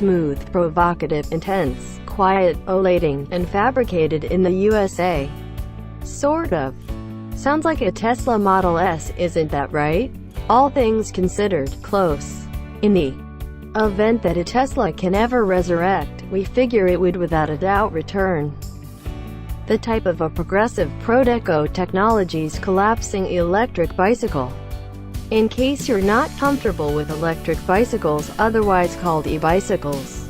smooth, provocative, intense, quiet, elating, and fabricated in the USA. Sort of. Sounds like a Tesla Model S, isn't that right? All things considered, close. In the event that a Tesla can ever resurrect, we figure it would without a doubt return. The type of a progressive Prodeco Technologies collapsing electric bicycle. In case you're not comfortable with electric bicycles, otherwise called e-bicycles.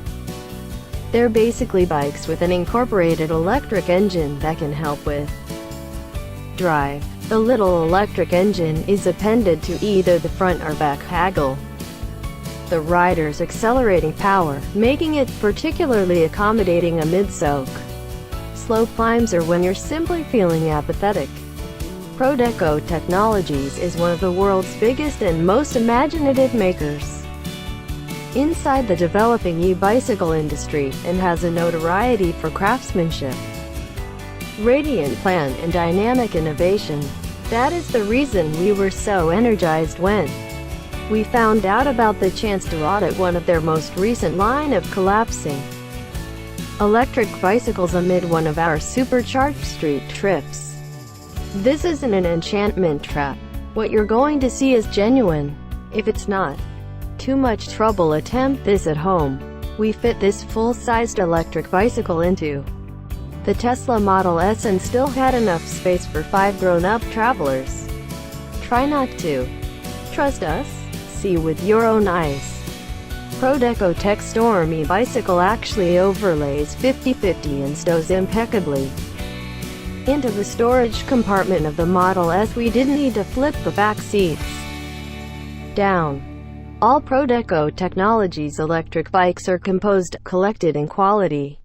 They're basically bikes with an incorporated electric engine that can help with drive. The little electric engine is appended to either the front or back haggle. The rider's accelerating power, making it particularly accommodating amid slow climbs or when you're simply feeling apathetic. Prodeco Technologies is one of the world's biggest and most imaginative makers inside the developing e-bicycle industry, and has a notoriety for craftsmanship, radiant plan, and dynamic innovation. That is the reason we were so energized when we found out about the chance to audit one of their most recent line of collapsing electric bicycles amid one of our supercharged street trips. This isn't an enchantment trap. What you're going to see is genuine. If it's not too much trouble, attempt this at home. We fit this full-sized electric bicycle into the Tesla Model S and still had enough space for 5 grown-up travelers. Try not to trust us? See with your own eyes. Prodeco Tech Storm e-bicycle actually overlays 50/50 and stows impeccably into the storage compartment of the Model S. We didn't need to flip the back seats down. All Prodeco Technologies electric bikes are composed, collected and quality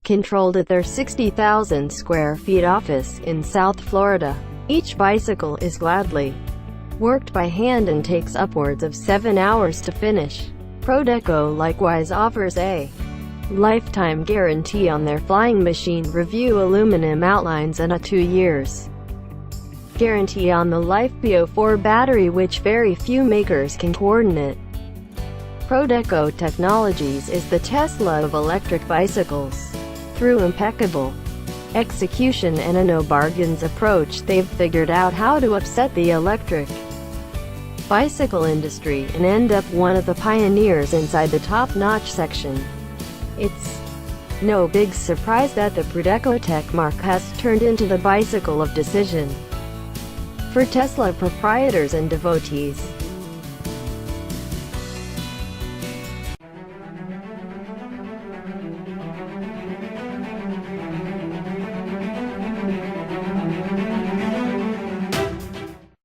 controlled at their 60,000 square feet office in South Florida. Each bicycle is gladly worked by hand and takes upwards of 7 hours to finish. Prodeco likewise offers a lifetime guarantee on their flying machine, review aluminum outlines, and a 2 years guarantee on the LiFePO4 battery, which very few makers can coordinate. Prodeco Technologies is the Tesla of electric bicycles. Through impeccable execution and a no-bargains approach, they've figured out how to upset the electric bicycle industry and end up one of the pioneers inside the top-notch section. It's no big surprise that the Prodeco Tech mark has turned into the bicycle of decision for Tesla proprietors and devotees.